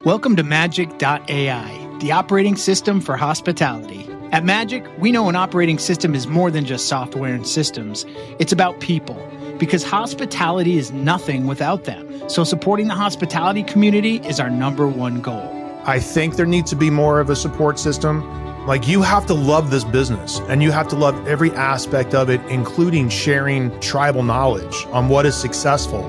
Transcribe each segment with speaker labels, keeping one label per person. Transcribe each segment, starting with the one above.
Speaker 1: Welcome to Magic.ai, the operating system for hospitality. At Magic, we know an operating system is more than just software and systems. It's about people, because hospitality is nothing without them. So supporting the hospitality community is our number one goal.
Speaker 2: I think there needs to be more of a support system. Like, you have to love this business and you have to love every aspect of it, including sharing tribal knowledge on what is successful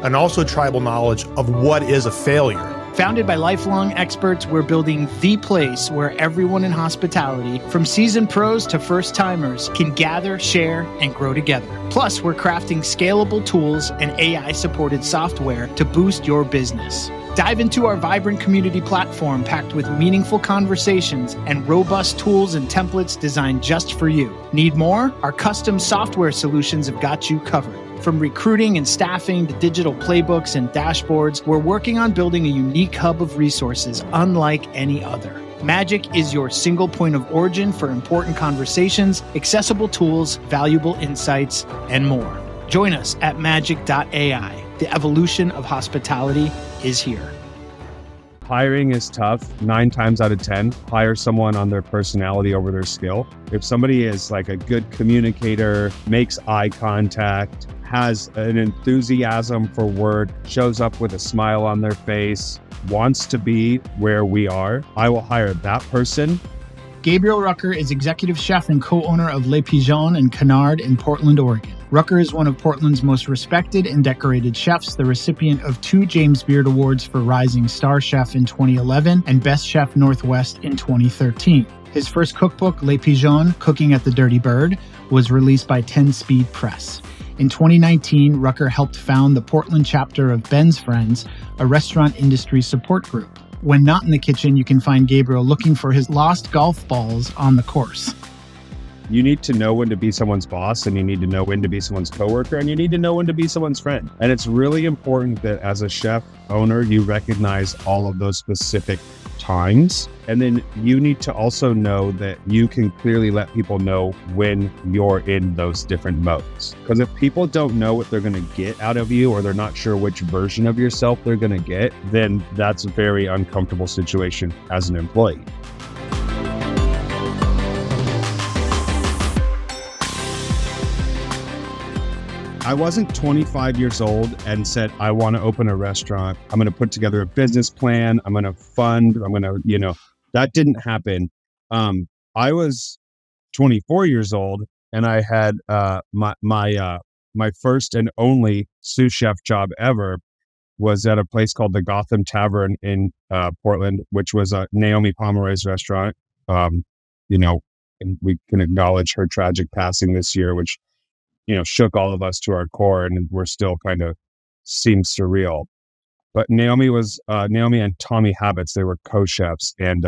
Speaker 2: and also tribal knowledge of what is a failure.
Speaker 1: Founded by lifelong experts, we're building the place where everyone in hospitality, from seasoned pros to first-timers, can gather, share, and grow together. Plus, we're crafting scalable tools and AI-supported software to boost your business. Dive into our vibrant community platform packed with meaningful conversations and robust tools and templates designed just for you. Need more? Our custom software solutions have got you covered. From recruiting and staffing to digital playbooks and dashboards, we're working on building a unique hub of resources unlike any other. Magic is your single point of origin for important conversations, accessible tools, valuable insights, and more. Join us at magic.ai. The evolution of hospitality is here.
Speaker 3: Hiring is tough. 9 times out of 10, hire someone on their personality over their skill. If somebody is like a good communicator, makes eye contact, has an enthusiasm for work, shows up with a smile on their face, wants to be where we are, I will hire that person.
Speaker 1: Gabriel Rucker is executive chef and co-owner of Pigeon and Canard in Portland, Oregon. Rucker is one of Portland's most respected and decorated chefs, the recipient of 2 James Beard Awards for Rising Star Chef in 2011 and Best Chef Northwest in 2013. His first cookbook, Les Pigeons, Cooking at the Dirty Bird, was released by 10 Speed Press. In 2019, Rucker helped found the Portland chapter of Ben's Friends, a restaurant industry support group. When not in the kitchen, you can find Gabriel looking for his lost golf balls on the course.
Speaker 3: You need to know when to be someone's boss, and you need to know when to be someone's coworker, and you need to know when to be someone's friend. And it's really important that as a chef owner, you recognize all of those specific times. And then you need to also know that you can clearly let people know when you're in those different modes. Because if people don't know what they're going to get out of you, or they're not sure which version of yourself they're going to get, then that's a very uncomfortable situation as an employee. I wasn't 25 years old and said, I want to open a restaurant. I'm going to put together a business plan. I'm going to fund. I'm going to, that didn't happen. I was 24 years old and I had my first and only sous chef job ever was at a place called the Gotham Tavern in Portland, which was a Naomi Pomeroy's restaurant. And we can acknowledge her tragic passing this year, which shook all of us to our core, and we're still kind of seems surreal. But Naomi and Tommy Habits, they were co-chefs, and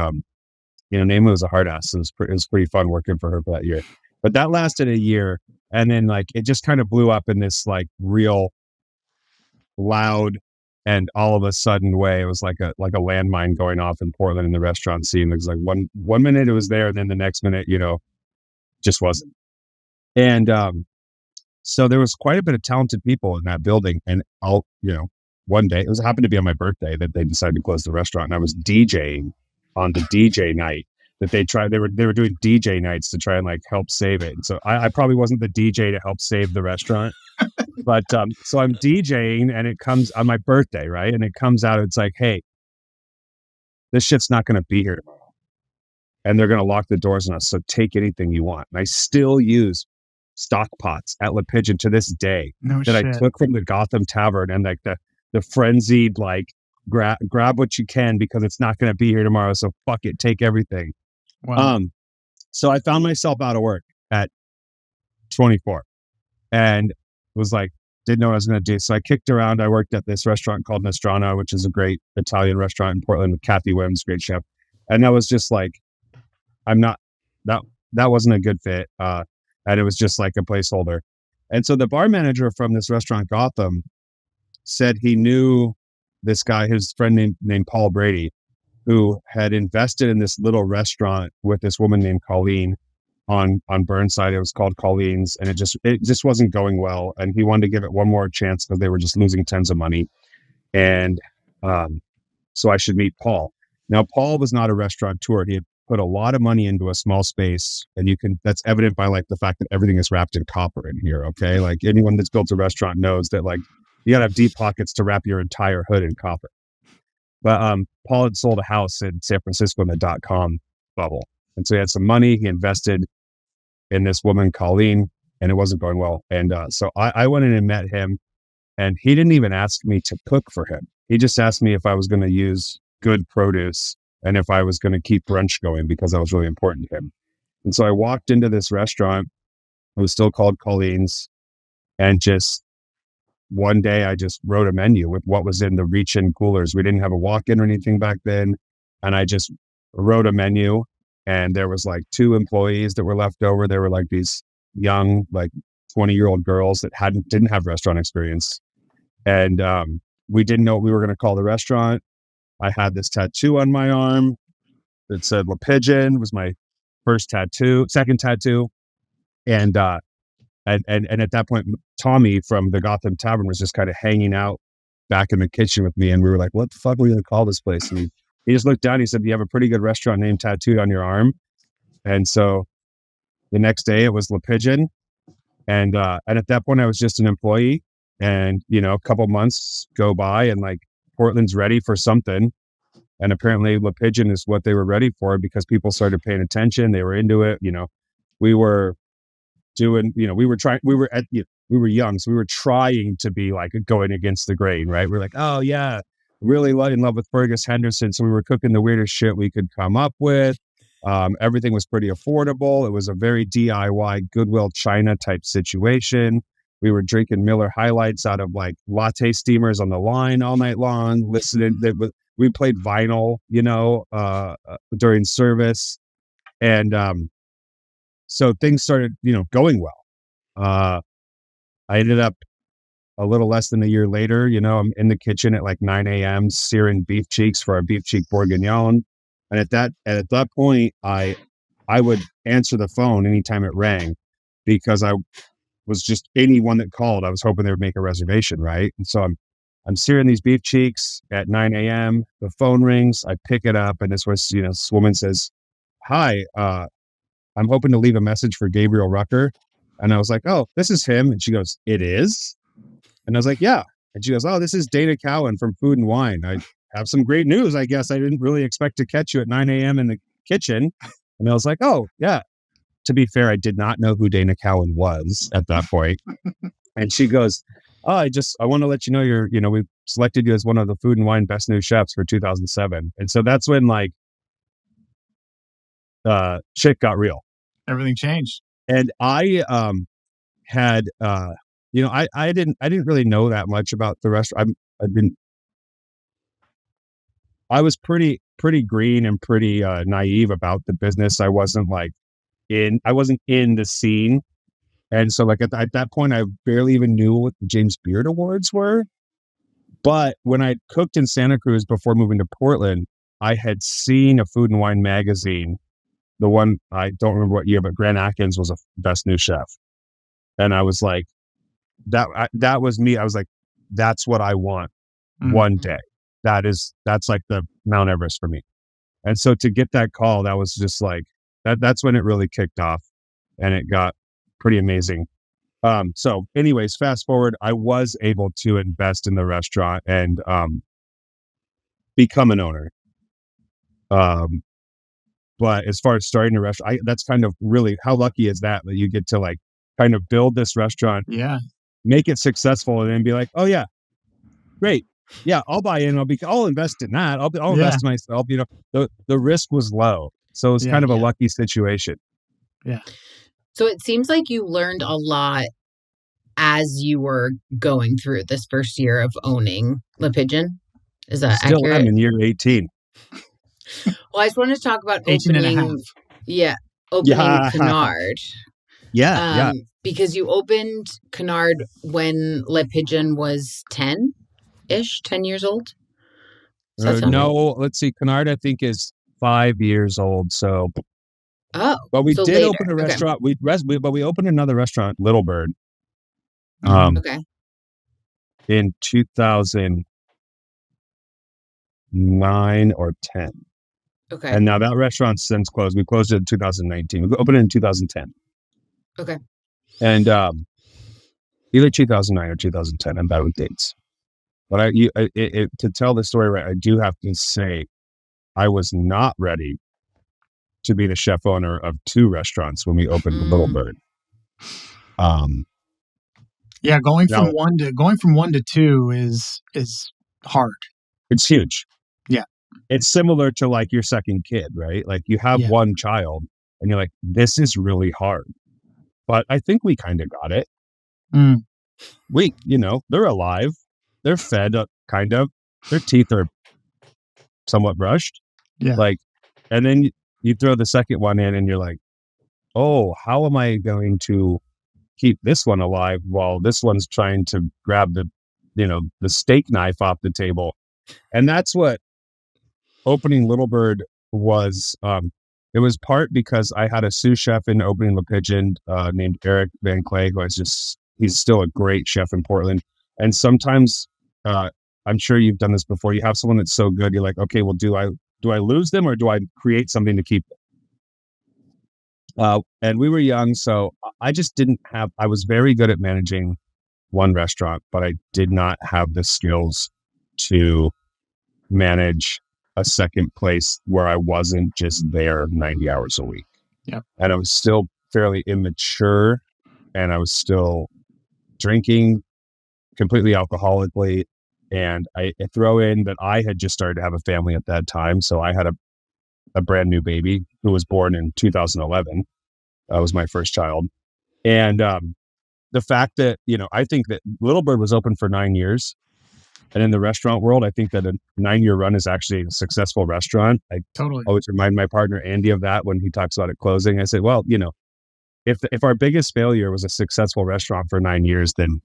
Speaker 3: Naomi was a hard ass. So it was pretty fun working for her for that year. But that lasted a year, and then it just kind of blew up in this real loud and all of a sudden way. It was like a landmine going off in Portland in the restaurant scene. It was like one minute it was there, and then the next minute, just wasn't. And so there was quite a bit of talented people in that building. And one day, happened to be on my birthday that they decided to close the restaurant. And I was DJing on the DJ night that they were doing DJ nights to try and help save it. And so I probably wasn't the DJ to help save the restaurant, but so I'm DJing and it comes on my birthday, right? And it comes out, it's like, hey, this shit's not going to be here tomorrow. And they're going to lock the doors on us. So take anything you want. And I still use stock pots at Le Pigeon to this day I took from the Gotham Tavern, and the frenzied grab what you can because it's not going to be here tomorrow, so fuck it, take everything.
Speaker 1: Wow.
Speaker 3: So I found myself out of work at 24 and was didn't know what I was going to do. So I kicked around. I worked at this restaurant called Nostrana, which is a great Italian restaurant in Portland with Kathy Wims, great chef. And that was just that wasn't a good fit. And it was just a placeholder. And so the bar manager from this restaurant, Gotham, said he knew this guy, his friend named Paul Brady, who had invested in this little restaurant with this woman named Colleen on Burnside. It was called Colleen's, and it just wasn't going well. And he wanted to give it one more chance because they were just losing tons of money. And So I should meet Paul. Now, Paul was not a restaurateur. He had put a lot of money into a small space, and that's evident by like the fact that everything is wrapped in copper in here. Okay. Like anyone that's built a restaurant knows that like you gotta have deep pockets to wrap your entire hood in copper. But Paul had sold a house in San Francisco in the .com bubble. And so he had some money. He invested in this woman, Colleen, and it wasn't going well. And so I went in and met him, and he didn't even ask me to cook for him. He just asked me if I was going to use good produce and if I was going to keep brunch going because that was really important to him. And so I walked into this restaurant. It was still called Colleen's. And just one day I just wrote a menu with what was in the reach-in coolers. We didn't have a walk-in or anything back then. And I just wrote a menu, and there was like 2 employees that were left over. They were like these young, like 20-year-old girls that didn't have restaurant experience. And we didn't know what we were going to call the restaurant. I had this tattoo on my arm that said Le Pigeon. Was my second tattoo. And at that point, Tommy from the Gotham Tavern was just kind of hanging out back in the kitchen with me. And we were like, what the fuck are we going to call this place? And he just looked down. He said, you have a pretty good restaurant name tattooed on your arm. And so the next day it was Le Pigeon. And at that point I was just an employee, and, you know, a couple months go by and like Portland's ready for something. And apparently Le Pigeon is what they were ready for because people started paying attention. They were into it. You know, we were doing, you know, we were young. So we were trying to be like going against the grain, right? We're like, oh yeah, really in love with Fergus Henderson. So we were cooking the weirdest shit we could come up with. Everything was pretty affordable. It was a very DIY Goodwill China type situation. We were drinking Miller High Lights out of like latte steamers on the line all night long. We played vinyl, you know, during service. And so things started, you know, going well. I ended up a little less than a year later, you know, I'm in the kitchen at like 9 a.m. searing beef cheeks for our beef cheek bourguignon. And at that point, I would answer the phone anytime it rang because I was just anyone that called. I was hoping they would make a reservation, right? And so I'm searing these beef cheeks at 9 a.m. The phone rings. I pick it up, and this woman says, "Hi, I'm hoping to leave a message for Gabriel Rucker." And I was like, "Oh, this is him." And she goes, "It is?" And I was like, "Yeah." And she goes, "Oh, this is Dana Cowan from Food and Wine. I have some great news. I guess I didn't really expect to catch you at 9 a.m. in the kitchen." And I was like, "Oh, yeah." To be fair, I did not know who Dana Cowan was at that point. And she goes, "Oh, I want to let you know we've selected you as one of the Food and Wine Best New Chefs for 2007. And so that's when like shit got real.
Speaker 1: Everything changed.
Speaker 3: And I had I didn't really know that much about the restaurant. I was pretty green and pretty naive about the business. I wasn't in the scene. And so like at that point, I barely even knew what the James Beard Awards were. But when I cooked in Santa Cruz before moving to Portland, I had seen a Food and Wine magazine. The one, I don't remember what year, but Grant Atkins was a Best New Chef. And I was like, that was me. I was like, that's what I want one day. That's like the Mount Everest for me. And so to get that call, that was just like, that's when it really kicked off, and it got pretty amazing. So anyways, fast forward, I was able to invest in the restaurant and become an owner. But as far as starting a restaurant, that's kind of really, how lucky is that you get to like kind of build this restaurant, make it successful, and then be like, oh yeah, great. Yeah, I'll buy in. I'll invest in that. I'll invest in myself. You know, the risk was low. So it was kind of a lucky situation.
Speaker 1: Yeah.
Speaker 4: So it seems like you learned a lot as you were going through this first year of owning Le Pigeon. Is that
Speaker 3: Still
Speaker 4: accurate?
Speaker 3: I'm in year 18.
Speaker 4: Well, I just wanted to talk about
Speaker 1: 18 and a half.
Speaker 4: Opening Canard.
Speaker 3: Yeah.
Speaker 4: Because you opened Canard when Le Pigeon was 10 years old.
Speaker 3: No, let's see. Canard, I think, is 5 years old. So, but we did
Speaker 4: later.
Speaker 3: open a restaurant. But we opened another restaurant, Little Bird.
Speaker 4: Okay.
Speaker 3: In 2000. 9 or 10.
Speaker 4: Okay.
Speaker 3: And now that restaurant's since closed. We closed it in 2019. We opened it in 2010.
Speaker 4: Okay.
Speaker 3: And either 2009 or 2010. I'm bad with dates. But to tell the story right, I do have to say I was not ready to be the chef owner of 2 restaurants when we opened Little Bird.
Speaker 1: Yeah, going
Speaker 3: now,
Speaker 1: from one to 2 is hard.
Speaker 3: It's huge.
Speaker 1: Yeah.
Speaker 3: It's similar to like your second kid, right? Like you have one child and you're like, this is really hard. But I think we kind of got it. We, they're alive. They're fed, kind of. Their teeth are somewhat brushed.
Speaker 1: Yeah.
Speaker 3: Like, and then you throw the second one in and you're like, oh, how am I going to keep this one alive while this one's trying to grab the steak knife off the table? And that's what opening Little Bird was. It was part because I had a sous chef in opening Le Pigeon named Eric Van Clay, who he's still a great chef in Portland. And sometimes, I'm sure you've done this before. You have someone that's so good, you're like, okay, well, do I lose them or do I create something to keep them? And we were young, so I just I was very good at managing one restaurant, but I did not have the skills to manage a second place where I wasn't just there 90 hours a week.
Speaker 1: Yeah.
Speaker 3: And I was still fairly immature and I was still drinking completely alcoholically. And I throw in that I had just started to have a family at that time. So I had a brand new baby who was born in 2011. That was my first child. And the fact that, I think that Little Bird was open for 9 years. And in the restaurant world, I think that a 9-year run is actually a successful restaurant. I
Speaker 1: totally
Speaker 3: always remind my partner, Andy, of that when he talks about it closing. I said, well, if our biggest failure was a successful restaurant for 9 years, then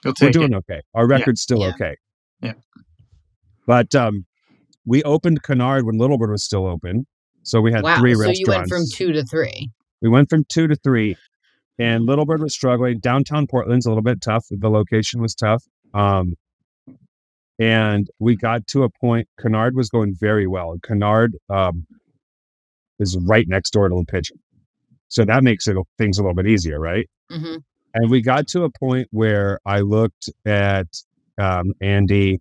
Speaker 3: we're doing okay. Our record's still okay.
Speaker 1: Yeah.
Speaker 3: But we opened Canard when Little Bird was still open. So we had 3 restaurants.
Speaker 4: So you went from 2 to 3.
Speaker 3: We went from 2 to 3. And Little Bird was struggling. Downtown Portland's a little bit tough. The location was tough. And we got to a point, Canard was going very well. Canard is right next door to Le Pigeon. So that makes things a little bit easier, right?
Speaker 4: Mm-hmm.
Speaker 3: And we got to a point where I looked at Andy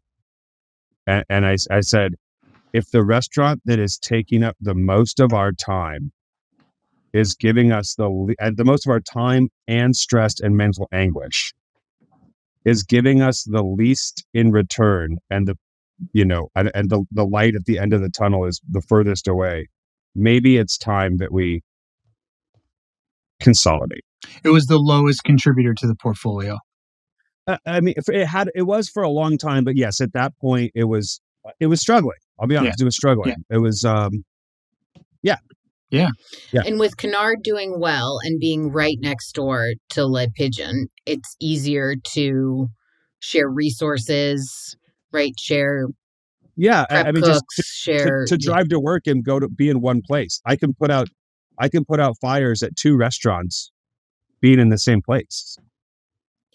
Speaker 3: and I said, if the restaurant that is taking up the most of our time is giving us the most of our time and stress and mental anguish, is giving us the least in return, and the light at the end of the tunnel is the furthest away, maybe it's time that we consolidate.
Speaker 1: It was the lowest contributor to the portfolio.
Speaker 3: I mean, it was for a long time, but yes, at that point it was struggling. I'll be honest, it was struggling. Yeah. It was,
Speaker 1: Yeah.
Speaker 4: And with Canard doing well and being right next door to Le Pigeon, it's easier to share resources, right? Share.
Speaker 3: Yeah. I mean,
Speaker 4: cooks,
Speaker 3: just
Speaker 4: share
Speaker 3: to drive to work and go to be in one place. I can put out fires at 2 restaurants being in the same place.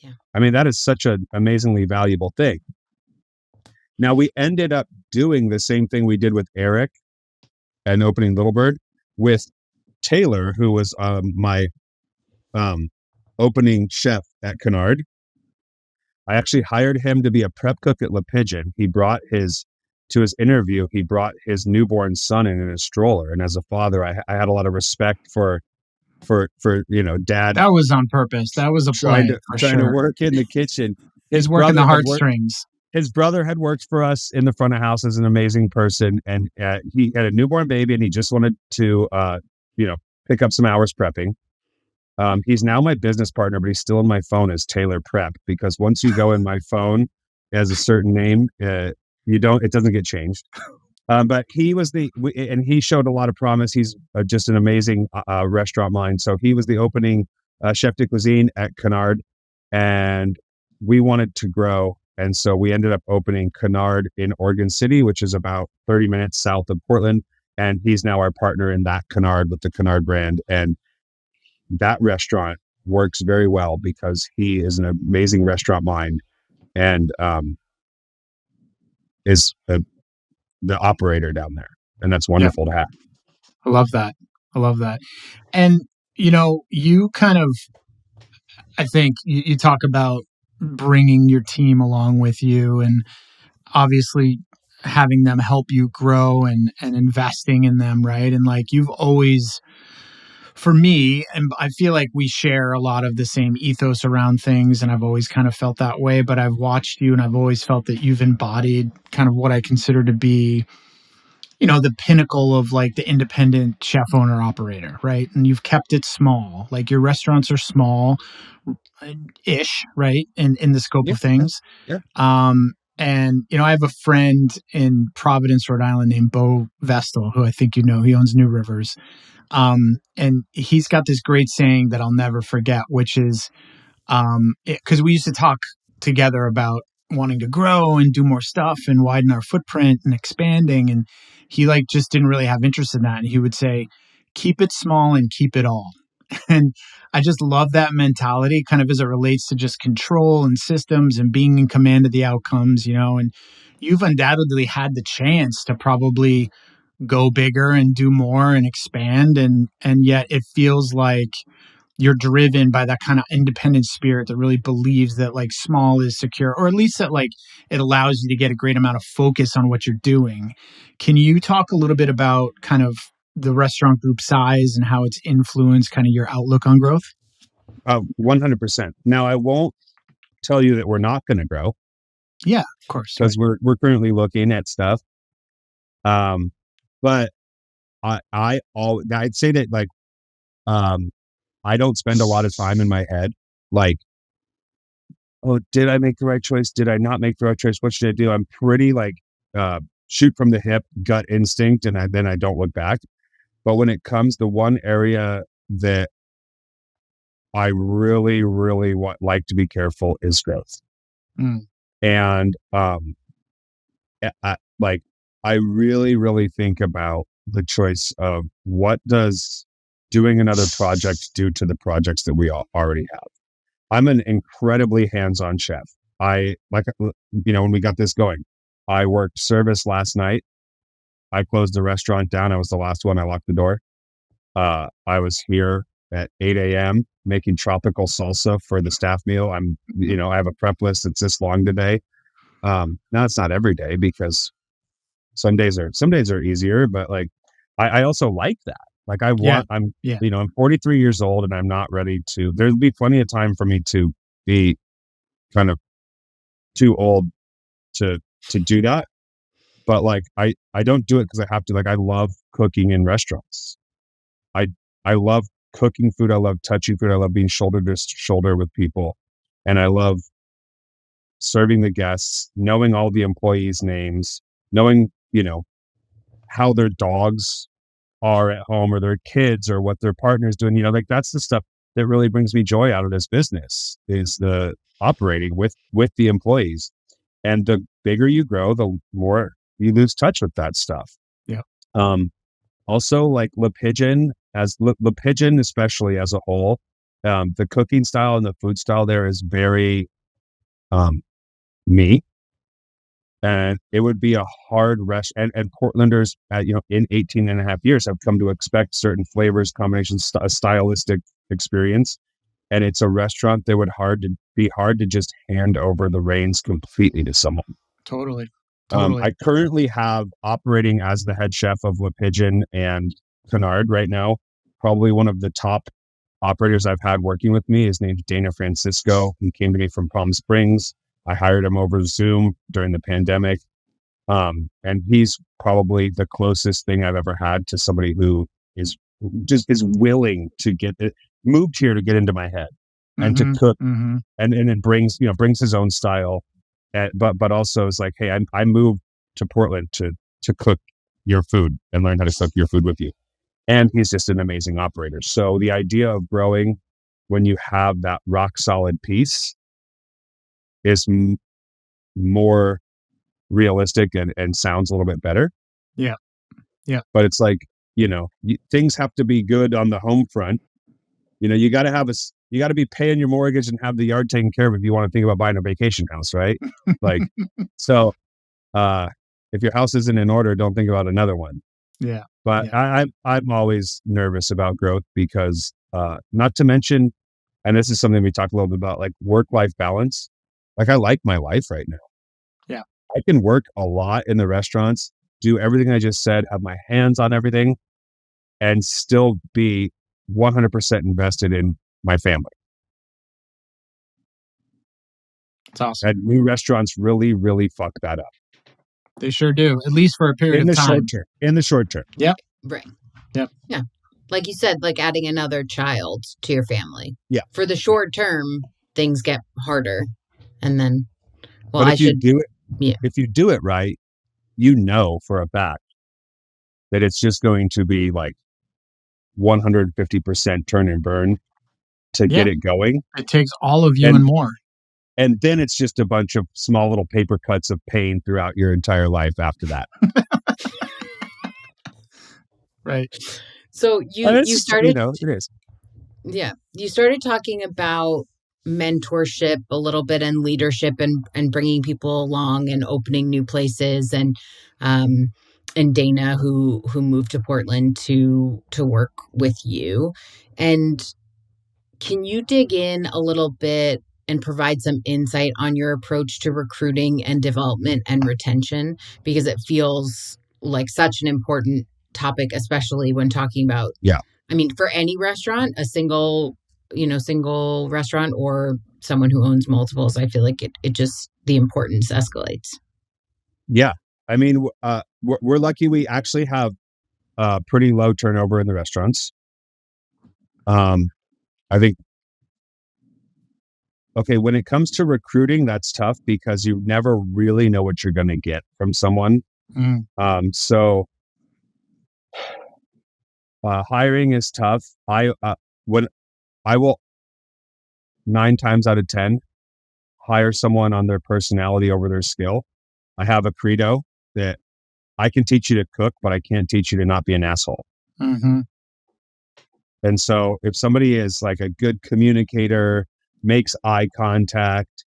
Speaker 4: Yeah.
Speaker 3: I mean, that is such an amazingly valuable thing. Now we ended up doing the same thing we did with Eric and opening Little Bird with Taylor, who was my opening chef at Canard. I actually hired him to be a prep cook at Le Pigeon. He brought to his interview, he brought his newborn son in a stroller. And as a father, I had a lot of respect for dad.
Speaker 1: That was on purpose. That was a play.
Speaker 3: Trying to work in the kitchen.
Speaker 1: He's working the heartstrings.
Speaker 3: His brother had worked for us in the front of house as an amazing person, and he had a newborn baby, and he just wanted to, pick up some hours prepping. He's now my business partner, but he's still in my phone as Taylor Prep, because once you go in my phone as a certain name, it doesn't get changed. But he was and he showed a lot of promise. He's just an amazing restaurant mind. So he was the opening chef de cuisine at Canard, and we wanted to grow. And so we ended up opening Canard in Oregon City, which is about 30 minutes south of Portland. And he's now our partner in that Canard with the Canard brand. And that restaurant works very well because he is an amazing restaurant mind. And is the operator down there, and that's wonderful to have.
Speaker 1: I love that. And you kind of, I think you talk about bringing your team along with you, and obviously having them help you grow and investing in them, right? And like you've always, for me, and I feel like we share a lot of the same ethos around things, and I've always kind of felt that way, but I've watched you and I've always felt that you've embodied kind of what I consider to be, the pinnacle of like the independent chef owner operator, right? And you've kept it small. Like your restaurants are small ish, right? In the scope of things.
Speaker 3: Yeah.
Speaker 1: And I have a friend in Providence, Rhode Island named Bo Vestal, who I think he owns New Rivers. And he's got this great saying that I'll never forget, which is, because we used to talk together about wanting to grow and do more stuff and widen our footprint and expanding. And he like just didn't really have interest in that. And he would say, keep it small and keep it all. And I just love that mentality kind of as it relates to just control and systems and being in command of the outcomes, and you've undoubtedly had the chance to probably go bigger and do more and expand. And yet it feels like you're driven by that kind of independent spirit that really believes that like small is secure, or at least that like it allows you to get a great amount of focus on what you're doing. Can you talk a little bit about kind of the restaurant group size and how it's influenced kind of your outlook on growth?
Speaker 3: 100%. Now, I won't tell you that we're not going to grow.
Speaker 1: Yeah, of course.
Speaker 3: Because we're currently looking at stuff. But I'd say that like, I don't spend a lot of time in my head, like, oh, did I make the right choice? Did I not make the right choice? What should I do? I'm pretty like, shoot from the hip, gut instinct. And then I don't look back. But when it comes to one area that I really, really like to be careful is growth. And, I really, really think about the choice of what does doing another project do to the projects that we already have. I'm an incredibly hands-on chef. When we got this going, I worked service last night. I closed the restaurant down. I was the last one. I locked the door. I was here at 8 a.m. making tropical salsa for the staff meal. I have a prep list that's this long today. Now it's not every day because some days are easier, but like, I also like that. Like I'm 43 years old and I'm not ready to, there'll be plenty of time for me to be kind of too old to do that. But like, I don't do it because I have to. Like, I love cooking in restaurants. I love cooking food. I love touching food. I love being shoulder to shoulder with people. And I love serving the guests, knowing all the employees' names, knowing, how their dogs are at home or their kids or what their partner's doing. Like that's the stuff that really brings me joy out of this business, is the operating with the employees. And the bigger you grow, the more you lose touch with that stuff.
Speaker 1: Yeah.
Speaker 3: Also, like Le Pigeon, especially as a whole, the cooking style and the food style there is very me. And it would be a hard rush. And Portlanders, in 18 and a half years have come to expect certain flavors, combinations, a stylistic experience. And it's a restaurant that would be hard to just hand over the reins completely to someone.
Speaker 1: Totally.
Speaker 3: I currently have operating as the head chef of Le Pigeon and Canard right now. Probably one of the top operators I've had working with me. His name's Dana Francisco. He came to me from Palm Springs. I hired him over Zoom during the pandemic. And he's probably the closest thing I've ever had to somebody who is willing to moved here to get into my head and to cook. And it brings his own style. But also is like, hey, I moved to Portland to cook your food and learn how to cook your food with you. And he's just an amazing operator. So the idea of growing when you have that rock solid piece is more realistic and sounds a little bit better.
Speaker 1: Yeah. Yeah.
Speaker 3: But it's like, things have to be good on the home front. You got to be paying your mortgage and have the yard taken care of if you want to think about buying a vacation house, right? Like, so if your house isn't in order, don't think about another one.
Speaker 1: Yeah.
Speaker 3: But
Speaker 1: Yeah.
Speaker 3: I'm always nervous about growth because, not to mention, and this is something we talked a little bit about, like work-life balance. Like I like my life right now.
Speaker 1: Yeah.
Speaker 3: I can work a lot in the restaurants, do everything I just said, have my hands on everything, and still be 100% invested in my family.
Speaker 1: It's awesome.
Speaker 3: And new restaurants really, really fuck that up.
Speaker 1: They sure do, at least for a period
Speaker 3: In
Speaker 1: of
Speaker 3: the
Speaker 1: time.
Speaker 3: short term. In the short term.
Speaker 1: Yep.
Speaker 4: Right.
Speaker 1: Yep.
Speaker 4: Yeah. Like you said, like adding another child to your family.
Speaker 3: Yeah.
Speaker 4: For the short term, things get harder. And then, well,
Speaker 3: but if
Speaker 4: I should
Speaker 3: do it,
Speaker 4: yeah.
Speaker 3: if you do it right, you know for a fact that it's just going to be like 150% turn and burn to get it going.
Speaker 1: It takes all of you and more.
Speaker 3: And then it's just a bunch of small little paper cuts of pain throughout your entire life after that.
Speaker 1: Right.
Speaker 4: So you started,
Speaker 3: it is.
Speaker 4: Yeah. You started talking about mentorship a little bit and leadership and bringing people along and opening new places and Dana who moved to Portland to work with you. And can you dig in a little bit and provide some insight on your approach to recruiting and development and retention? Because it feels like such an important topic, especially when talking about, I mean, for any restaurant, a single restaurant or someone who owns multiples, I feel like it just, the importance escalates.
Speaker 3: Yeah. I mean, we're lucky we actually have pretty low turnover in the restaurants. I think, okay, when it comes to recruiting, that's tough because you never really know what you're going to get from someone. So hiring is tough. I will 9 times out of 10 hire someone on their personality over their skill. I have a credo that I can teach you to cook, but I can't teach you to not be an asshole.
Speaker 1: Mm-hmm.
Speaker 3: And so if somebody is like a good communicator, makes eye contact,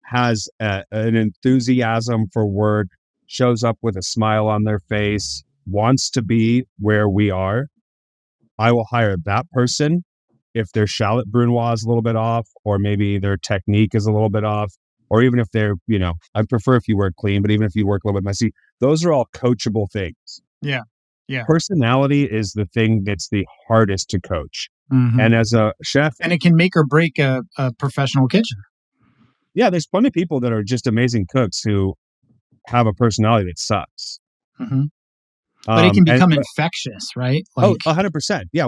Speaker 3: has an enthusiasm for work, shows up with a smile on their face, wants to be where we are, I will hire that person. If their shallot brunoise is a little bit off, or maybe their technique is a little bit off, or even if they're, I prefer if you work clean, but even if you work a little bit messy, those are all coachable things.
Speaker 1: Yeah. Yeah.
Speaker 3: Personality is the thing that's the hardest to coach.
Speaker 1: Mm-hmm.
Speaker 3: And as a chef,
Speaker 1: and it can make or break a professional kitchen.
Speaker 3: Yeah. There's plenty of people that are just amazing cooks who have a personality that sucks.
Speaker 1: Mm-hmm. But it can become infectious, right?
Speaker 3: Like, 100%. Yeah.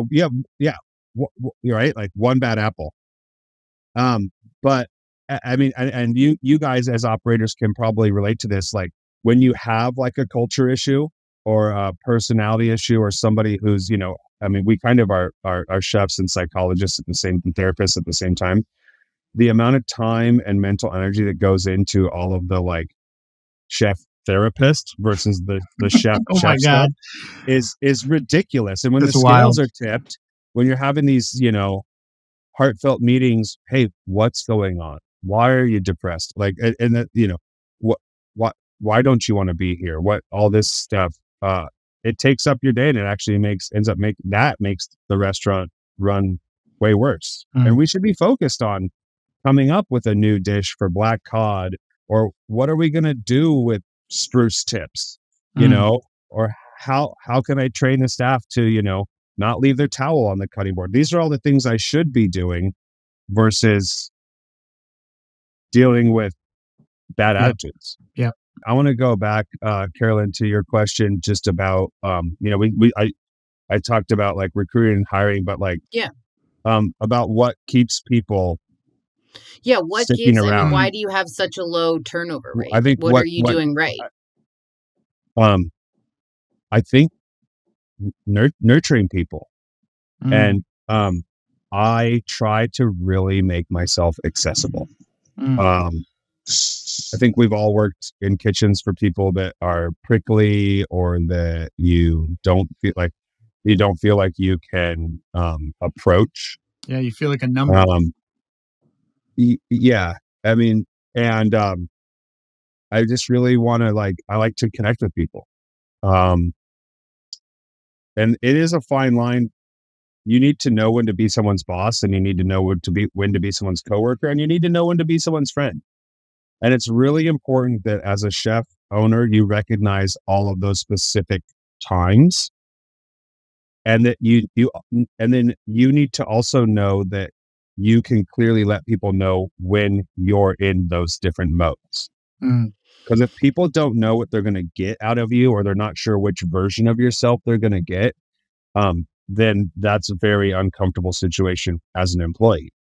Speaker 3: Yeah. You're right. Like one bad apple. But I mean, and you guys as operators can probably relate to this. Like when you have like a culture issue or a personality issue or somebody who's, I mean, we kind of are chefs and psychologists and therapists at the same time. The amount of time and mental energy that goes into all of the like chef therapist versus the chef
Speaker 1: oh my God.
Speaker 3: stuff is ridiculous. And when
Speaker 1: That's
Speaker 3: the
Speaker 1: wild.
Speaker 3: scales are tipped, when you're having these, heartfelt meetings, hey, what's going on? Why are you depressed? Like, and that, why don't you want to be here? What, all this stuff, it takes up your day and it actually makes the restaurant run way worse. And we should be focused on coming up with a new dish for black cod, or what are we going to do with spruce tips, or how can I train the staff to, not leave their towel on the cutting board. These are all the things I should be doing versus dealing with bad attitudes.
Speaker 1: Yeah.
Speaker 3: I want to go back, Carolyn, to your question just about, I talked about like recruiting and hiring, but like, about what keeps people
Speaker 4: what
Speaker 3: sticking
Speaker 4: keeps,
Speaker 3: around.
Speaker 4: I mean, why do you have such a low turnover rate?
Speaker 3: I think
Speaker 4: what are you doing right?
Speaker 3: I think nurturing people. And I try to really make myself accessible. I think we've all worked in kitchens for people that are prickly or that you don't feel like you can approach.
Speaker 1: Yeah, you feel like a number.
Speaker 3: Yeah, I mean, and I just really want to I like to connect with people. And it is a fine line. You need to know when to be someone's boss, and you need to know when to be someone's coworker, and you need to know when to be someone's friend. And it's really important that as a chef owner, you recognize all of those specific times, and that and then you need to also know that you can clearly let people know when you're in those different modes. Because if people don't know what they're going to get out of you, or they're not sure which version of yourself they're going to get, then that's a very uncomfortable situation as an employee.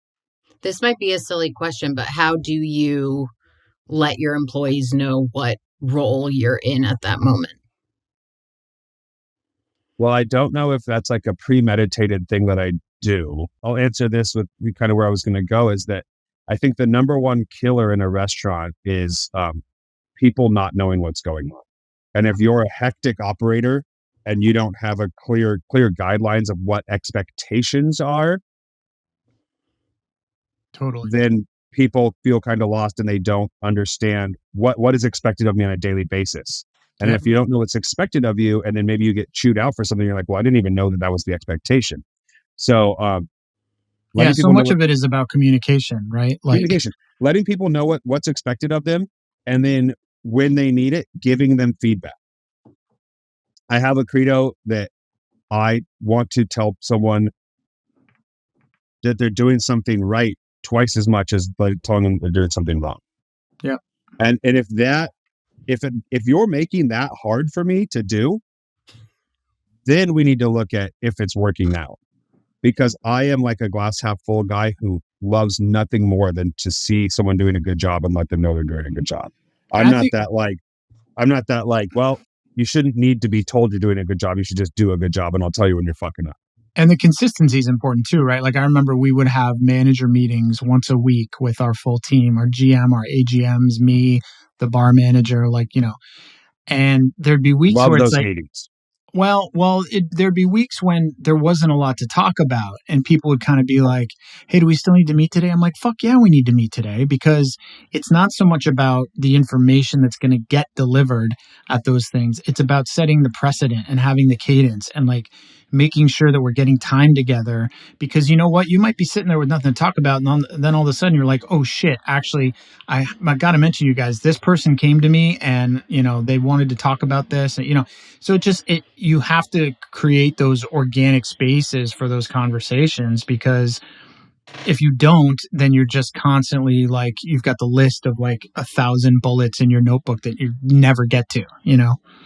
Speaker 4: This might be a silly question, but how do you let your employees know what role you're in at that moment?
Speaker 3: Well, I don't know if that's like a premeditated thing that I do. I'll answer this with kind of where I was going to go, is that I think the number one killer in a restaurant is people not knowing what's going on. And if you're a hectic operator and you don't have a clear guidelines of what expectations are,
Speaker 1: Totally.
Speaker 3: then people feel kind of lost and they don't understand what is expected of me on a daily basis. And if you don't know what's expected of you, and then maybe you get chewed out for something, you're like, well, I didn't even know that was the expectation. So,
Speaker 1: so much of it is about communication, right?
Speaker 3: Communication, letting people know what's expected of them. And then when they need it, giving them feedback. I have a credo that I want to tell someone that they're doing something right twice as much as telling them they're doing something wrong.
Speaker 1: Yeah.
Speaker 3: And if you're making that hard for me to do, then we need to look at if it's working out. Because I am like a glass half full guy who loves nothing more than to see someone doing a good job and let them know they're doing a good job. I'm not that like, well, you shouldn't need to be told you're doing a good job. You should just do a good job, and I'll tell you when you're fucking up.
Speaker 1: And the consistency is important too, right? Like I remember we would have manager meetings once a week with our full team, our GM, our AGMs, me, the bar manager, and there'd be weeks
Speaker 3: Love
Speaker 1: where
Speaker 3: those
Speaker 1: it's like,
Speaker 3: meetings.
Speaker 1: There'd be weeks when there wasn't a lot to talk about, and people would kind of be like, hey, do we still need to meet today? I'm like, fuck yeah, we need to meet today, because it's not so much about the information that's going to get delivered at those things. It's about setting the precedent and having the cadence and making sure that we're getting time together, because you know what? You might be sitting there with nothing to talk about, and then all of a sudden you're like, oh shit, actually, I got to mention, you guys, this person came to me and, they wanted to talk about this, and, so you have to create those organic spaces for those conversations, because if you don't, then you're just constantly you've got the list of 1,000 bullets in your notebook that you never get to,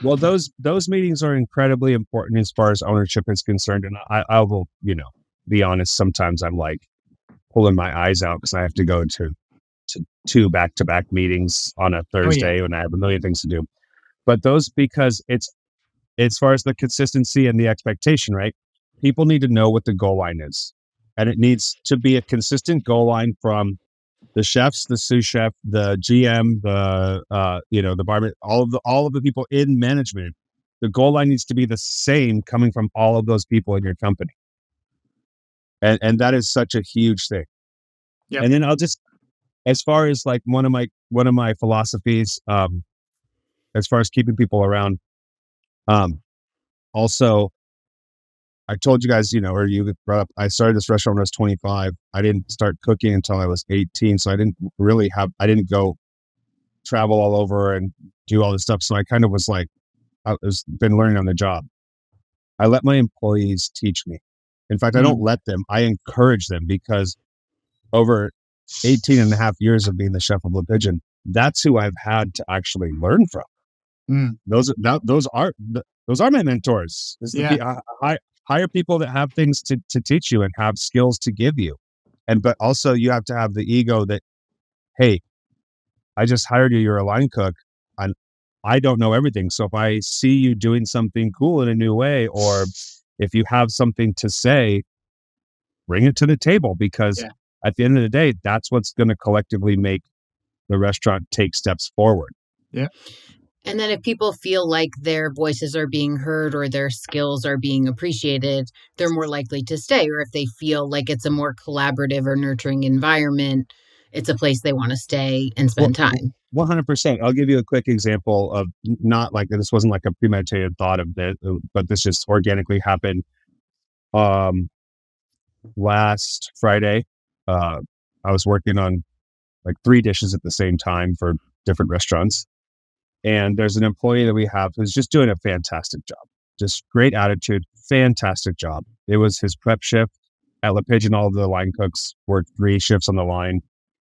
Speaker 3: Well, those meetings are incredibly important as far as ownership is concerned. And I will, be honest, sometimes I'm like pulling my eyes out because I have to go to two back-to-back meetings on a Thursday when I have a million things to do. But because it's as far as the consistency and the expectation, right? People need to know what the goal line is. And it needs to be a consistent goal line from the chefs, the sous chef, the GM, the barman, all of the people in management. The goal line needs to be the same coming from all of those people in your company. And that is such a huge thing. Yep. And then I'll just, as far as one of my philosophies, as far as keeping people around, also, I told you guys, or you brought up, I started this restaurant when I was 25. I didn't start cooking until I was 18. So I didn't go travel all over and do all this stuff. So I kind of was been learning on the job. I let my employees teach me. In fact, I don't let them, I encourage them, because over 18 and a half years of being the chef of the Pigeon, that's who I've had to actually learn from. Those are my mentors. Hire people that have things to teach you and have skills to give you. But also you have to have the ego that, hey, I just hired you. You're a line cook, and I don't know everything. So if I see you doing something cool in a new way, or if you have something to say, bring it to the table, because at the end of the day, that's what's going to collectively make the restaurant take steps forward.
Speaker 1: Yeah.
Speaker 4: And then if people feel like their voices are being heard or their skills are being appreciated, they're more likely to stay. Or if they feel like it's a more collaborative or nurturing environment, it's a place they want to stay and spend time.
Speaker 3: 100%. I'll give you a quick example of not like this wasn't like a premeditated thought of this, but this just organically happened. Last Friday, I was working on like 3 dishes at the same time for different restaurants. And there's an employee that we have who's just doing a fantastic job. Just great attitude, fantastic job. It was his prep shift at La Pigeon. All of the line cooks work 3 shifts on the line,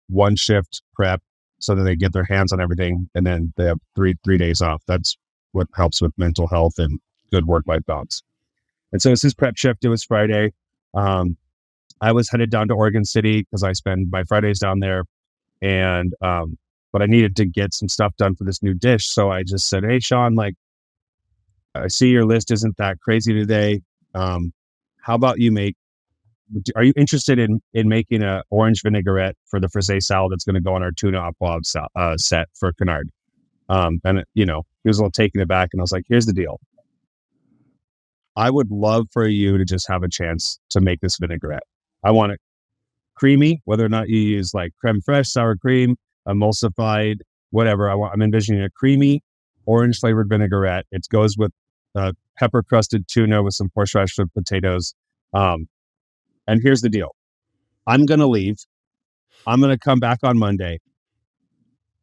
Speaker 3: 1 shift prep, so that they get their hands on everything, and then they have 3 days off. That's what helps with mental health and good work-life balance. And so it's his prep shift. It was Friday. I was headed down to Oregon City because I spend my Fridays down there, and but I needed to get some stuff done for this new dish. So I just said, "Hey, Sean, like, I see your list isn't that crazy today. How about are you interested in making a orange vinaigrette for the frisee salad that's going to go on our tuna au poivre set for Canard?" And he was a little taken aback, and I was like, "Here's the deal. I would love for you to just have a chance to make this vinaigrette. I want it creamy, whether or not you use like creme fraiche, sour cream, emulsified, whatever. I'm envisioning a creamy orange flavored vinaigrette. It goes with pepper crusted tuna with some horseradish with potatoes. And here's the deal. I'm going to leave. I'm going to come back on Monday.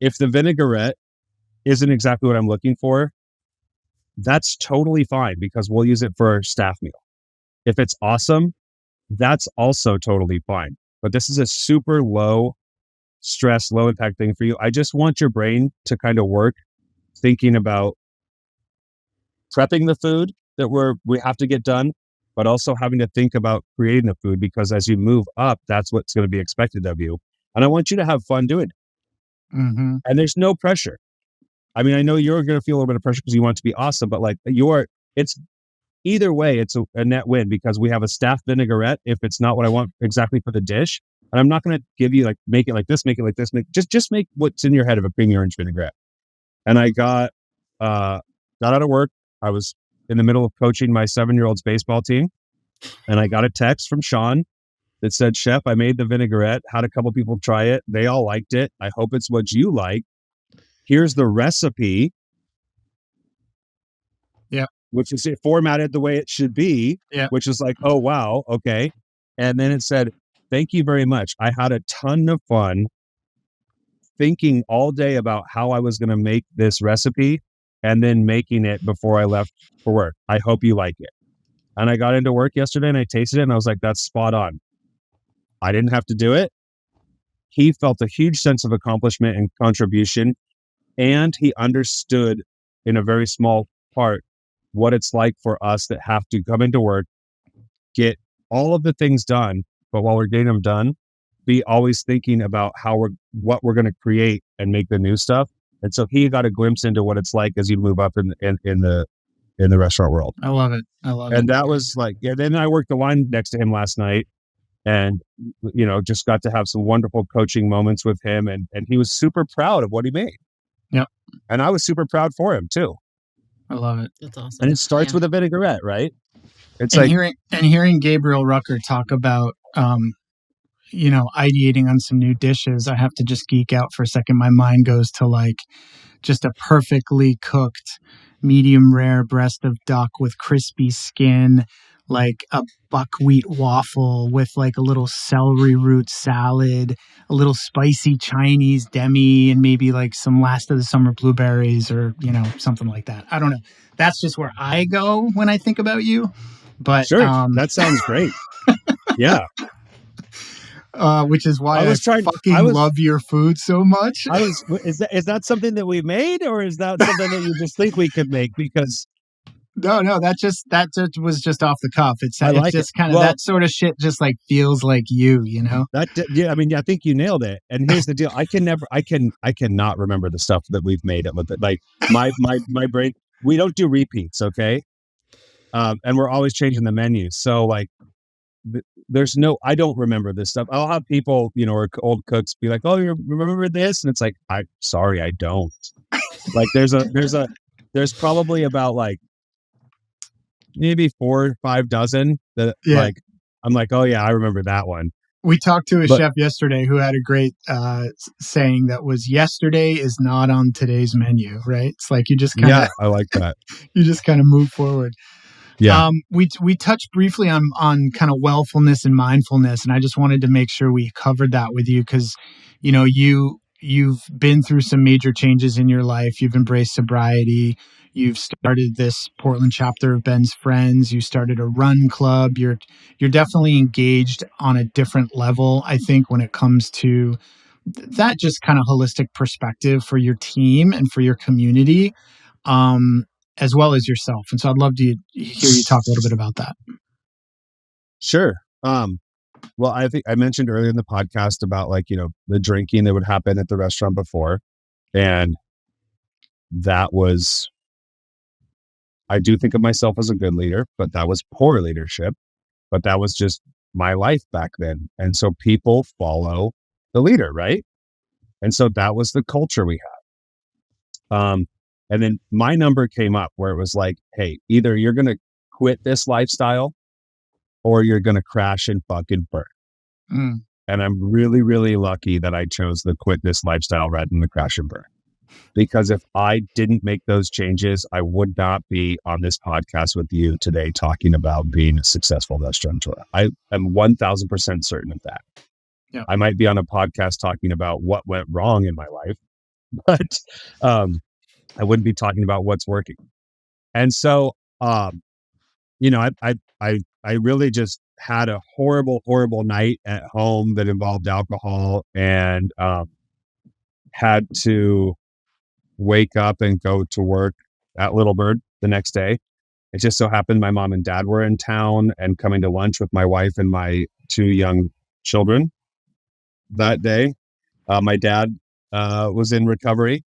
Speaker 3: If the vinaigrette isn't exactly what I'm looking for, that's totally fine because we'll use it for our staff meal. If it's awesome, that's also totally fine. But this is a super low stress, low impact thing for you. I just want your brain to kind of work thinking about prepping the food that we have to get done, but also having to think about creating the food, because as you move up, that's what's going to be expected of you. And I want you to have fun doing it.
Speaker 1: Mm-hmm.
Speaker 3: And there's no pressure. I mean, I know you're going to feel a little bit of pressure because you want it to be awesome, but like it's either way, it's a net win because we have a staff vinaigrette if it's not what I want exactly for the dish. And I'm not going to give you like, make it like this, make it like this, just make what's in your head of a creamy orange vinaigrette. And I got out of work. I was in the middle of coaching my 7-year-old's baseball team. And I got a text from Sean that said, "Chef, I made the vinaigrette, had a couple people try it. They all liked it. I hope it's what you like. Here's the recipe."
Speaker 1: Yeah.
Speaker 3: Which is formatted the way it should be.
Speaker 1: Yeah.
Speaker 3: Which is like, oh, wow. Okay. And then it said, "Thank you very much. I had a ton of fun thinking all day about how I was going to make this recipe and then making it before I left for work. I hope you like it." And I got into work yesterday and I tasted it and I was like, that's spot on. I didn't have to do it. He felt a huge sense of accomplishment and contribution. And he understood in a very small part what it's like for us that have to come into work, get all of the things done, but while we're getting them done, be always thinking about what we're going to create and make the new stuff. And so he got a glimpse into what it's like as you move up in the restaurant world.
Speaker 1: I love it.
Speaker 3: And that was like, yeah. Then I worked the line next to him last night, and just got to have some wonderful coaching moments with him, and he was super proud of what he made.
Speaker 1: Yep.
Speaker 3: And I was super proud for him too.
Speaker 1: I love it.
Speaker 4: That's awesome.
Speaker 3: And it starts with a vinaigrette, right? It's
Speaker 1: hearing Gabriel Rucker talk about ideating on some new dishes, I have to just geek out for a second. My mind goes to like just a perfectly cooked medium rare breast of duck with crispy skin, like a buckwheat waffle with like a little celery root salad, a little spicy Chinese demi, and maybe like some last of the summer blueberries or, something like that. I don't know. That's just where I go when I think about you. But
Speaker 3: sure, that sounds great. Yeah.
Speaker 1: Which is why I love your food so much.
Speaker 3: Is that something that we made, or is that something that you just think we could make? Because
Speaker 1: no, that just was just off the cuff. It's just kind of that sort of shit. Just like feels like you know.
Speaker 3: Yeah. I mean, I think you nailed it. And here's the deal: I cannot remember the stuff that we've made. Like my brain. We don't do repeats, okay? And we're always changing the menu. So like. I don't remember this stuff. I'll have people, or old cooks be like, "Oh, you remember this?" And it's like, sorry, I don't. Like there's probably about like maybe 4 or 5 dozen that like, I'm like, "Oh yeah, I remember that one."
Speaker 1: We talked to a
Speaker 3: But
Speaker 1: chef yesterday who had a great saying that was, yesterday is not on today's menu, right? It's like you just kind of
Speaker 3: I like that.
Speaker 1: move forward.
Speaker 3: Yeah.
Speaker 1: We touched briefly on kind of wellfulness and mindfulness, and I just wanted to make sure we covered that with you because, you've been through some major changes in your life. You've embraced sobriety. You've started this Portland chapter of Ben's Friends. You started a run club. You're definitely engaged on a different level, I think, when it comes to that just kind of holistic perspective for your team and for your community. As well as yourself. And so I'd love to hear you talk a little bit about that.
Speaker 3: Sure. Well, I think I mentioned earlier in the podcast about the drinking that would happen at the restaurant before. And that was, I do think of myself as a good leader, but that was poor leadership. But that was just my life back then. And so people follow the leader, right? And so that was the culture we had. And then my number came up where it was like, hey, either you're going to quit this lifestyle or you're going to crash and fucking burn.
Speaker 1: Mm.
Speaker 3: And I'm really, really lucky that I chose the quit this lifestyle rather than the crash and burn. Because if I didn't make those changes, I would not be on this podcast with you today talking about being a successful restaurateur. I am 1000% certain of that.
Speaker 1: Yeah.
Speaker 3: I might be on a podcast talking about what went wrong in my life, but I wouldn't be talking about what's working. And so, I really just had a horrible, horrible night at home that involved alcohol and had to wake up and go to work at Little Bird the next day. It just so happened my mom and dad were in town and coming to lunch with my wife and my 2 young children that day. My dad was in recovery.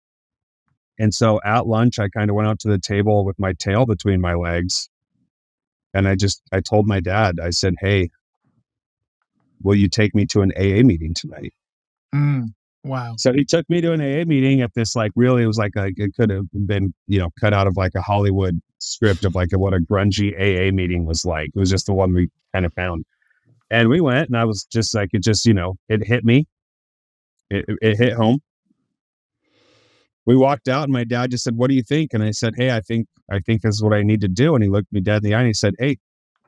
Speaker 3: And so at lunch, I kind of went out to the table with my tail between my legs. And I told my dad, I said, hey, will you take me to an AA meeting tonight?
Speaker 1: Wow.
Speaker 3: So he took me to an AA meeting at this, really, it was it could have been, cut out of a Hollywood script of what a grungy AA meeting was like. It was just the one we kind of found. And we went and I was just it hit me. It hit home. We walked out and my dad just said, what do you think? And I said, hey, I think this is what I need to do. And he looked me dead in the eye and he said, hey,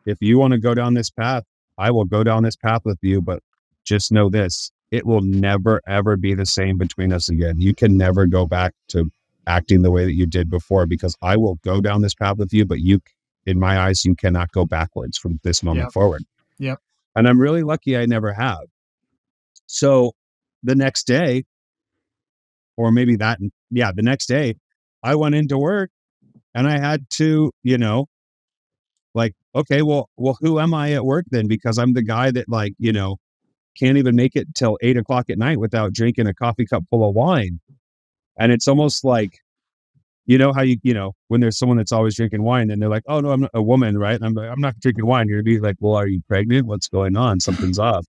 Speaker 3: if you want to go down this path, I will go down this path with you. But just know this, it will never, ever be the same between us again. You can never go back to acting the way that you did before because I will go down this path with you. But you, in my eyes, you cannot go backwards from this moment forward.
Speaker 1: Yep.
Speaker 3: And I'm really lucky I never have. So the next day, or maybe the next day, I went into work and I had to, okay, well, who am I at work then? Because I'm the guy that can't even make it till 8 o'clock at night without drinking a coffee cup full of wine. And it's almost like, how when there's someone that's always drinking wine and they're like, oh no, I'm not a woman, right? And I'm like, I'm not drinking wine. You're gonna be like, well, are you pregnant? What's going on? Something's off,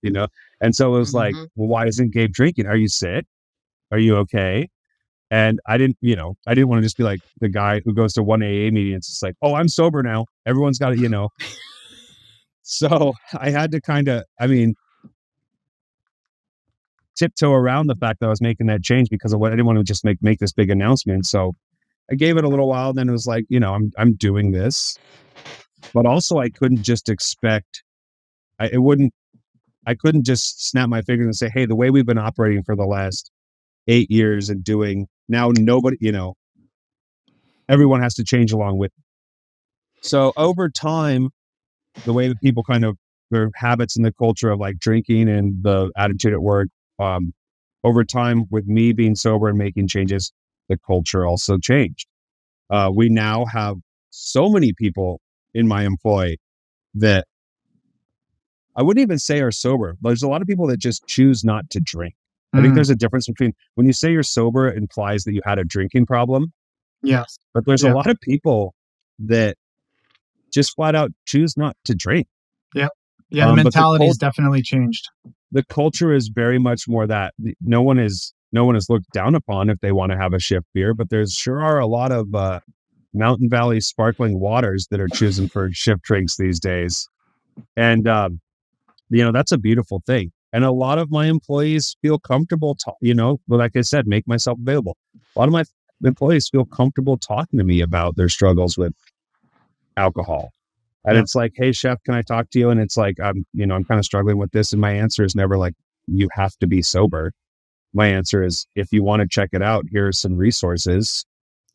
Speaker 3: And so it was like, well, why isn't Gabe drinking? Are you sick? Are you okay? And I didn't want to just be like the guy who goes to one AA meeting. It's just like, oh, I'm sober now. Everyone's got it, So I had to tiptoe around the fact that I was making that change because of what I didn't want to just make this big announcement. So I gave it a little while. Then it was like, I'm doing this, but also I couldn't just expect, I couldn't just snap my fingers and say, hey, the way we've been operating for the last 8 years and doing now, nobody, everyone has to change along with. So over time, the way that people their habits and the culture of drinking and the attitude at work, over time with me being sober and making changes, the culture also changed. We now have so many people in my employ that I wouldn't even say are sober. There's a lot of people that just choose not to drink. I think there's a difference between when you say you're sober, it implies that you had a drinking problem.
Speaker 1: Yes.
Speaker 3: But there's a lot of people that just flat out choose not to drink.
Speaker 1: Yeah. Yeah. The mentality has definitely changed.
Speaker 3: The culture is very much more that no one is looked down upon if they want to have a shift beer, but there's sure are a lot of Mountain Valley sparkling waters that are choosing for shift drinks these days. And, that's a beautiful thing. And a lot of my employees feel comfortable, like I said, make myself available. A lot of my employees feel comfortable talking to me about their struggles with alcohol. And it's like, hey, chef, can I talk to you? And it's like, I'm kind of struggling with this. And my answer is never like, you have to be sober. My answer is, if you want to check it out, here are some resources.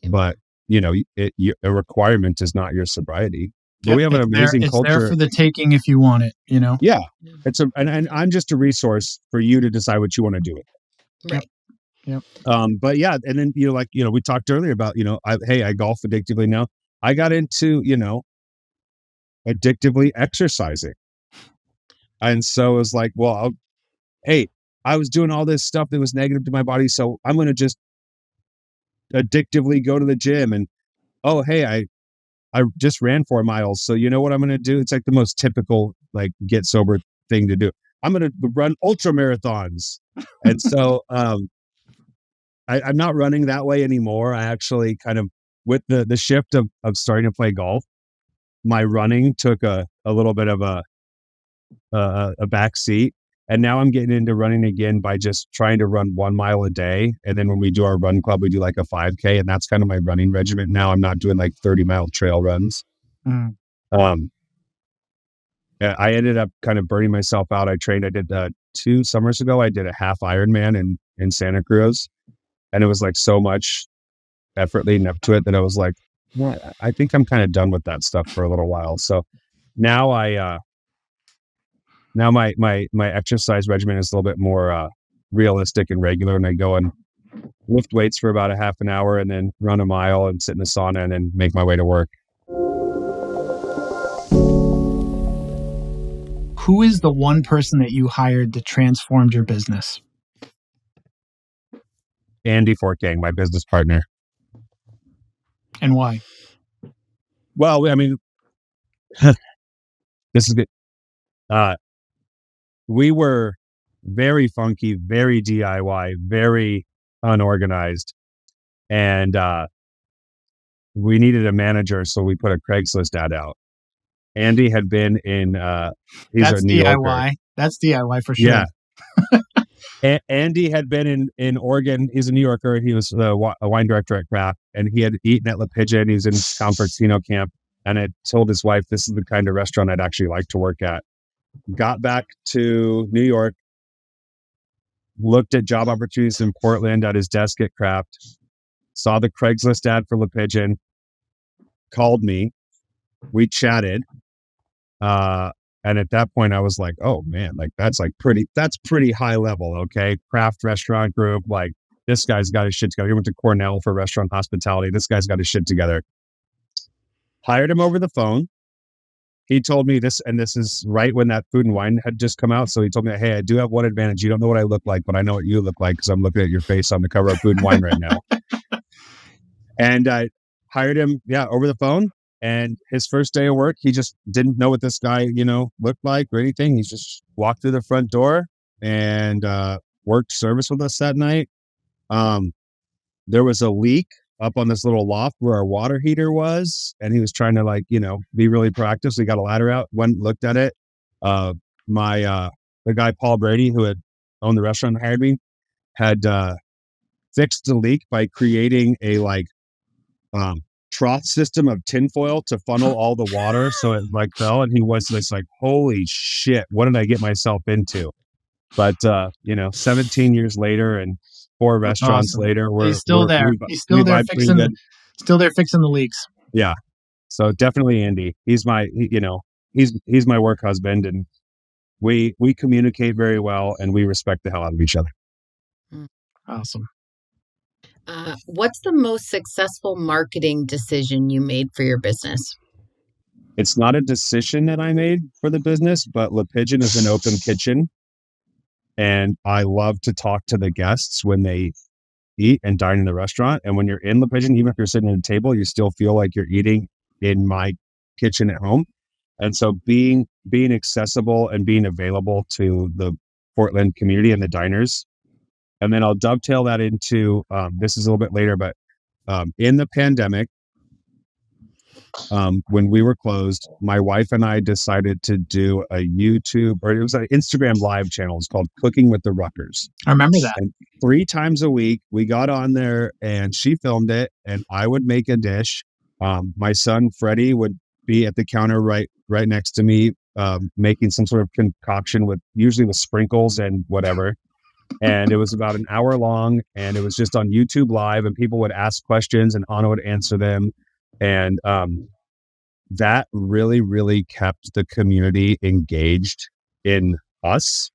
Speaker 3: But, a requirement is not your sobriety. But we have an amazing culture.
Speaker 1: It's there for the taking if you want it,
Speaker 3: Yeah. And I'm just a resource for you to decide what you want to do with it.
Speaker 4: Right.
Speaker 1: Yep.
Speaker 3: But yeah, and then, we talked earlier about, I golf addictively now. I got into, addictively exercising. And so it was like, well, I was doing all this stuff that was negative to my body. So I'm going to just addictively go to the gym. And, I just ran 4 miles. So you know what I'm going to do? It's like the most typical, like, get sober thing to do. I'm going to run ultra marathons. And so I'm not running that way anymore. I actually kind of, with the shift of starting to play golf, my running took a little bit of a back seat. And now I'm getting into running again by just trying to run 1 mile a day. And then when we do our run club, we do like a 5K, and that's kind of my running regimen. Now I'm not doing like 30-mile trail runs.
Speaker 1: Mm.
Speaker 3: I ended up kind of burning myself out. I did 2 summers ago. I did a half Ironman in Santa Cruz. And it was like so much effort leading up to it that I was like, well, I think I'm kind of done with that stuff for a little while. So now now my exercise regimen is a little bit more realistic and regular, and I go and lift weights for about a half an hour and then run a mile and sit in the sauna and then make my way to work.
Speaker 1: Who is the one person that you hired that transformed your business?
Speaker 3: Andy Forking, my business partner.
Speaker 1: And why?
Speaker 3: Well, I mean, this is good. We were very funky, very DIY, very unorganized. And we needed a manager, so we put a Craigslist ad out. Andy had been in
Speaker 1: That's
Speaker 3: a New
Speaker 1: DIY.
Speaker 3: Yorker.
Speaker 1: That's DIY for sure.
Speaker 3: Yeah. Andy had been in Oregon. He's a New Yorker. He was a wine director at Craft, and he had eaten at Le Pigeon. He was in town for Casino Camp, and had told his wife, this is the kind of restaurant I'd actually like to work at. Got back to New York, looked at job opportunities in Portland at his desk at Craft, saw the Craigslist ad for Le Pigeon, called me, we chatted. And at that point I was like, oh man, like that's pretty high level. Okay. Craft Restaurant Group. Like, this guy's got his shit together. He went to Cornell for restaurant hospitality. This guy's got his shit together. Hired him over the phone. He told me this, and this is right when that Food and Wine had just come out. So he told me, hey, I do have one advantage. You don't know what I look like, but I know what you look like because I'm looking at your face on the cover of Food and Wine right now. And I hired him, over the phone. And his first day of work, he just didn't know what this guy, looked like or anything. He just walked through the front door and worked service with us that night. There was a leak up on this little loft where our water heater was, and he was trying to be really proactive. So he got a ladder out, went, looked at it. The guy, Paul Brady, who had owned the restaurant and hired me, had fixed the leak by creating a trough system of tinfoil to funnel all the water. So it fell, and he was just like, holy shit, what did I get myself into? But 17 years later and 4 restaurants later,
Speaker 1: he's still there. He's still there fixing the leaks.
Speaker 3: Yeah. So definitely Andy. He's my he's my work husband, and we communicate very well, and we respect the hell out of each other.
Speaker 1: Awesome.
Speaker 4: What's the most successful marketing decision you made for your business?
Speaker 3: It's not a decision that I made for the business, but Le Pigeon is an open kitchen. And I love to talk to the guests when they eat and dine in the restaurant. And when you're in Le Pigeon, even if you're sitting at a table, you still feel like you're eating in my kitchen at home. And so being accessible and being available to the Portland community and the diners. And then I'll dovetail that into, this is a little bit later, but in the pandemic, when we were closed, my wife and I decided to do a YouTube, or it was an Instagram live channel. It's called Cooking with the Ruckers.
Speaker 1: I remember that.
Speaker 3: And 3 times a week, we got on there and she filmed it, and I would make a dish. My son, Freddie, would be at the counter right next to me, making some sort of concoction usually with sprinkles and whatever. And it was about an hour long, and it was just on YouTube Live, and people would ask questions and Anna would answer them. And that really, really kept the community engaged in us.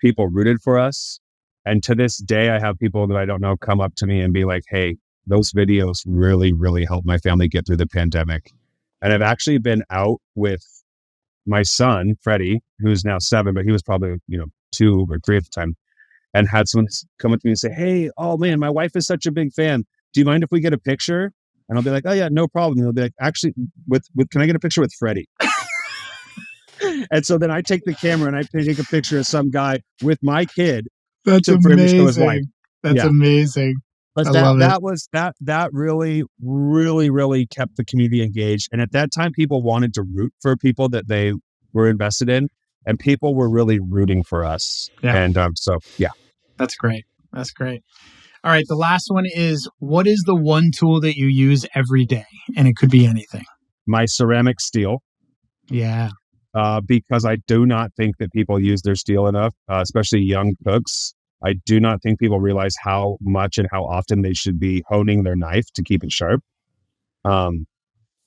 Speaker 3: People rooted for us. And to this day, I have people that I don't know come up to me and be like, hey, those videos really, really helped my family get through the pandemic. And I've actually been out with my son, Freddie, who's now 7, but he was probably, 2 or 3 at the time, and had someone come up to me and say, hey, oh man, my wife is such a big fan. Do you mind if we get a picture? And I'll be like, oh yeah, no problem. And they'll be like, actually, can I get a picture with Freddie? And so then I take the camera and I take a picture of some guy with my kid.
Speaker 1: That's amazing. That's amazing.
Speaker 3: But that really, really, really kept the community engaged. And at that time, people wanted to root for people that they were invested in, and people were really rooting for us.
Speaker 1: Yeah.
Speaker 3: And
Speaker 1: That's great. That's great. All right. The last one is, what is the one tool that you use every day? And it could be anything.
Speaker 3: My ceramic steel.
Speaker 1: Yeah.
Speaker 3: Because I do not think that people use their steel enough, especially young cooks. I do not think people realize how much and how often they should be honing their knife to keep it sharp. And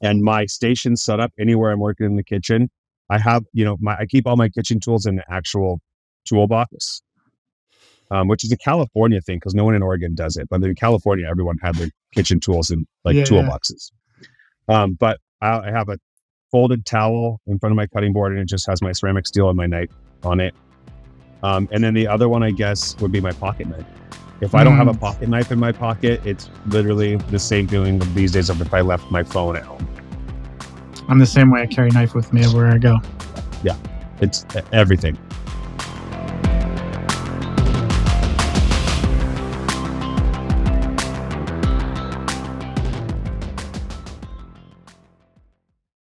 Speaker 3: my station set up anywhere I'm working in the kitchen, I have, I keep all my kitchen tools in the actual toolbox, which is a California thing because no one in Oregon does it. But in California, everyone had their kitchen tools in toolboxes. But I have a folded towel in front of my cutting board, and it just has my ceramic steel and my knife on it. And then the other one, I guess, would be my pocket knife. If I don't have a pocket knife in my pocket, it's literally the same feeling these days of if I left my phone at home.
Speaker 1: I'm the same way. I carry a knife with me everywhere I go.
Speaker 3: Yeah, it's everything.